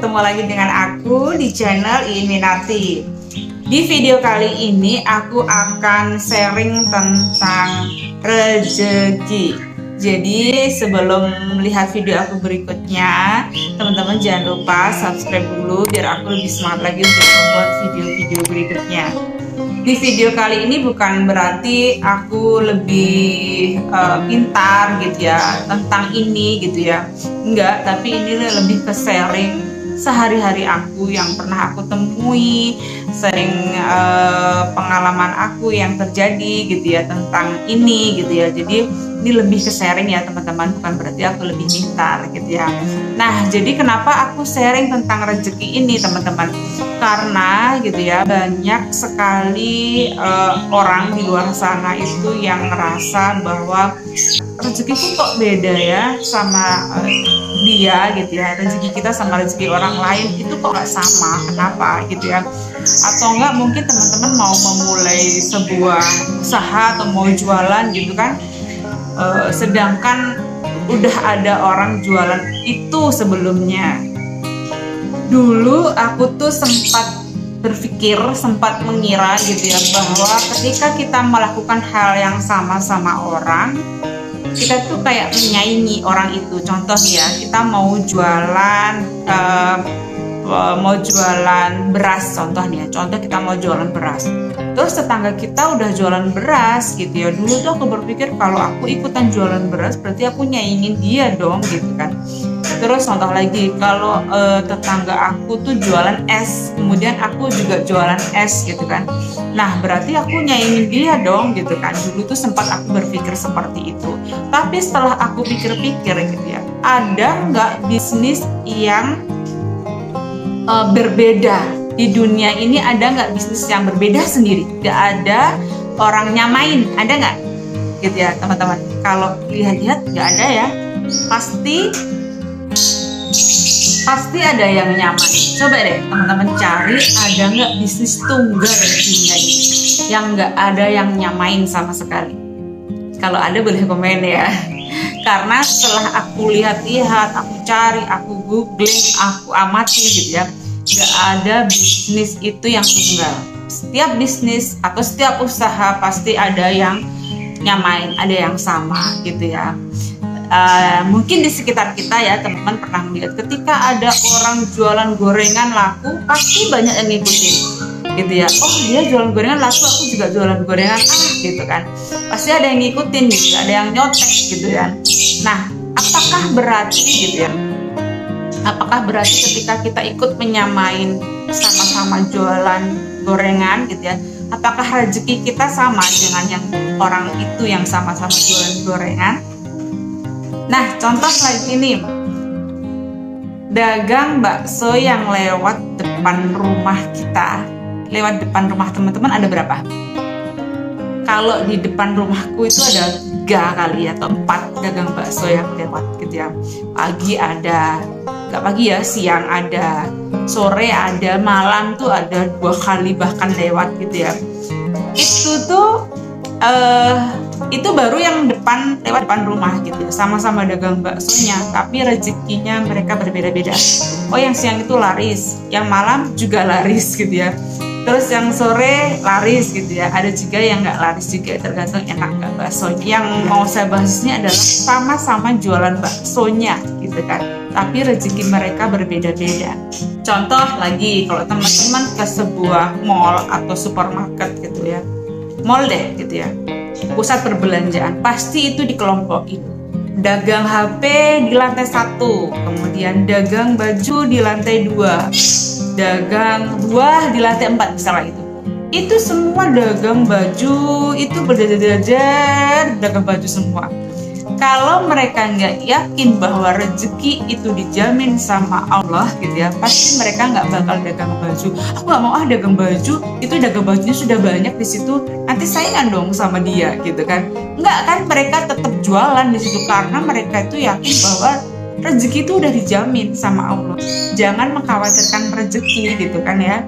ketemu lagi dengan aku di channel Iminati. Di video kali ini aku akan sharing tentang rezeki. Jadi sebelum melihat video aku berikutnya, teman-teman jangan lupa subscribe dulu biar aku lebih semangat lagi untuk membuat video-video berikutnya. Di video kali ini bukan berarti aku lebih pintar gitu ya tentang ini gitu ya, enggak, tapi ini lebih ke sharing sehari-hari aku yang pernah aku temui, sharing pengalaman aku yang terjadi gitu ya tentang ini gitu ya. Jadi ini lebih ke sharing ya teman-teman, bukan berarti aku lebih pintar gitu ya. Nah, jadi kenapa aku sharing tentang rezeki ini teman-teman? Karena gitu ya, banyak sekali orang di luar sana itu yang ngerasa bahwa rezekiku kok beda ya sama dia gitu ya. Rezeki kita sama rezeki orang lain itu kok gak sama, kenapa gitu ya. Atau enggak mungkin teman-teman mau memulai sebuah usaha atau mau jualan gitu kan, sedangkan udah ada orang jualan itu sebelumnya. Dulu aku tuh sempat berpikir, sempat mengira gitu ya, bahwa ketika kita melakukan hal yang sama orang, kita tuh kayak menyaingi orang itu. Contoh ya, kita mau jualan beras contohnya. Contoh kita mau jualan beras. Terus tetangga kita udah jualan beras gitu ya. Dulu tuh aku berpikir kalau aku ikutan jualan beras berarti aku nyaingin dia dong gitu kan. Terus contoh lagi, kalau tetangga aku tuh jualan es, kemudian aku juga jualan es gitu kan. Nah, berarti aku nyaingin dia dong gitu kan. Dulu tuh sempat aku berpikir seperti itu. Tapi setelah aku pikir-pikir gitu ya, ada nggak bisnis yang berbeda di dunia ini? Ada nggak bisnis yang berbeda sendiri? Nggak ada orang nyamain, ada nggak? Gitu ya teman-teman. Kalau lihat-lihat nggak ada ya. Pasti ada yang nyamain. Coba deh teman-teman cari, ada nggak bisnis tunggal di dunia ini yang nggak ada yang nyamain sama sekali? Kalau ada boleh komen ya. Karena setelah aku lihat-lihat, aku cari, aku googling, aku amati gitu ya, nggak ada bisnis itu yang tunggal. Setiap bisnis atau setiap usaha pasti ada yang nyamain, ada yang sama gitu ya. Mungkin di sekitar kita ya teman-teman pernah melihat ketika ada orang jualan gorengan laku, pasti banyak yang ngikutin gitu ya. Oh, dia jualan gorengan laku, aku juga jualan gorengan gitu kan. Pasti ada yang ngikutin gitu, ada yang nyontek gitu ya. Nah, apakah berarti gitu ya, apakah berarti ketika kita ikut menyamain sama-sama jualan gorengan gitu ya, apakah rezeki kita sama dengan yang orang itu yang sama-sama jualan gorengan? Nah, contoh lagi nih, dagang bakso yang lewat depan rumah kita, lewat depan rumah teman-teman ada berapa? Kalau di depan rumahku itu ada 3 kali atau 4 dagang bakso yang lewat gitu ya. Pagi ada, nggak pagi ya, siang ada, sore ada, malam tuh ada 2 kali bahkan lewat gitu ya. Itu tuh itu baru yang lewat depan rumah gitu ya, sama-sama dagang baksonya, tapi rezekinya mereka berbeda-beda. Oh, yang siang itu laris, yang malam juga laris gitu ya. Terus yang sore laris gitu ya. Ada juga yang nggak laris juga, tergantung enak nggak baksonya. Yang mau saya bahas ini adalah sama-sama jualan baksonya gitu kan, tapi rezeki mereka berbeda-beda. Contoh lagi, kalau teman-teman ke sebuah mall atau supermarket gitu ya, mall deh gitu ya, pusat perbelanjaan, pasti itu dikelompokin. Dagang HP di lantai 1, kemudian dagang baju di lantai 2, dagang buah di lantai 4 misalnya itu. Itu semua dagang baju, itu berjajar dagang baju semua. Kalau mereka nggak yakin bahwa rezeki itu dijamin sama Allah gitu ya, pasti mereka nggak bakal dagang baju. Aku nggak mau dagang baju, itu dagang bajunya sudah banyak di situ, nanti saingan dong sama dia gitu kan. Nggak kan, mereka tetap jualan di situ karena mereka itu yakin bahwa rezeki itu udah dijamin sama Allah. Jangan mengkhawatirkan rezeki gitu kan ya.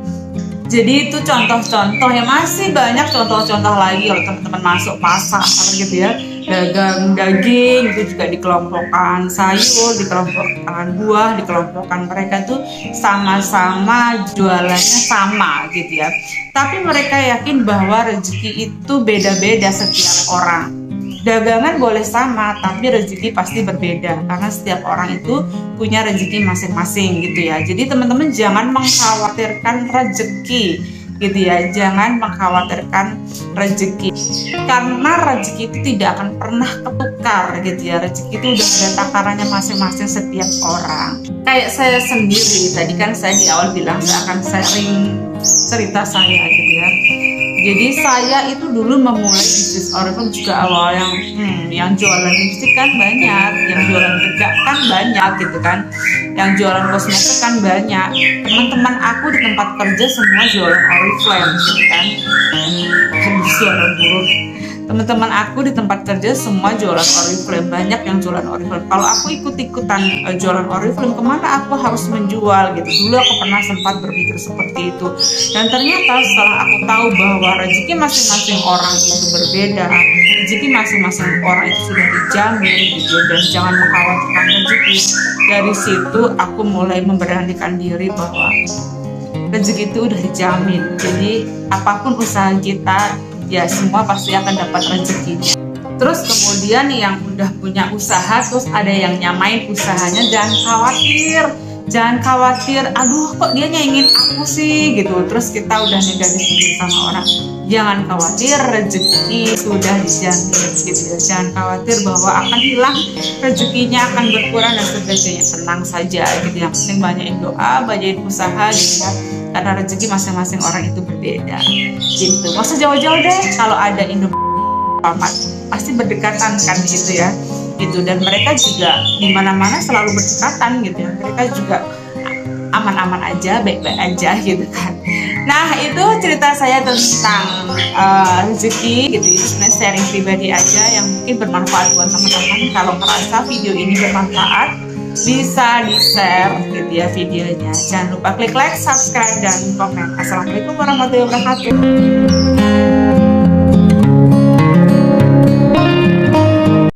Jadi itu contoh-contoh ya, masih banyak contoh-contoh lagi kalau teman-teman masuk pasar gitu ya. dagang daging itu juga dikelompokkan, sayur dikelompokkan, buah dikelompokkan. Mereka tuh sama-sama jualannya sama gitu ya, tapi mereka yakin bahwa rezeki itu beda-beda setiap orang. Dagangan boleh sama, tapi rezeki pasti berbeda karena setiap orang itu punya rezeki masing-masing gitu ya. Jadi teman-teman jangan mengkhawatirkan rezeki gitu ya, jangan mengkhawatirkan rezeki karena rezeki itu tidak akan pernah ketukar gitu ya. Rezeki itu udah ada takarannya masing-masing setiap orang. Kayak saya sendiri tadi kan saya di awal bilang nggak akan sharing cerita saya gitu ya. Jadi saya itu dulu memulai bisnis Oriflame juga awal yang jualan lipstick kan banyak, yang jualan bedak kan banyak gitu kan, yang jualan kosmetik kan banyak. Teman-teman aku di tempat kerja semua jualan Oriflame gitu kan. Suara buruk. Teman-teman aku di tempat kerja semua jualan Oriflame, banyak yang jualan Oriflame. Kalau aku ikut-ikutan jualan Oriflame, kemana aku harus menjual gitu. Dulu aku pernah sempat berpikir seperti itu. Dan ternyata setelah aku tahu bahwa rezeki masing-masing orang itu berbeda, rezeki masing-masing orang itu sudah dijamin gitu, dan jangan mengkhawatirkan rezeki. Dari situ aku mulai memberanikan diri bahwa rezeki itu udah dijamin. Jadi apapun usaha kita, ya semua pasti akan dapat rezeki. Terus kemudian yang udah punya usaha terus ada yang nyamain usahanya, jangan khawatir, aduh kok dia nyaingin aku sih gitu. Terus kita udah negatif sama orang. Jangan khawatir, rezeki sudah dijamin gitu ya. Jangan khawatir bahwa akan hilang, rezekinya akan berkurang dan sebagainya. Tenang saja gitu. Yang penting banyakin doa, banyakin usaha gitu ya. Karena rezeki masing-masing orang itu berbeda gitu. Gak usah jauh-jauh deh, kalau ada Indomaret pasti berdekatan kan gitu ya gitu. Dan mereka juga di mana-mana selalu berdekatan gitu ya. Mereka juga aman-aman aja, baik-baik aja gitu kan. Nah itu cerita saya tentang rezeki gitu. Itu sebenarnya sharing pribadi aja yang mungkin bermanfaat buat teman-teman. Kalau merasa video ini bermanfaat, bisa di-share gitu ya videonya. Jangan lupa klik like, subscribe, dan komen. Assalamualaikum warahmatullahi wabarakatuh.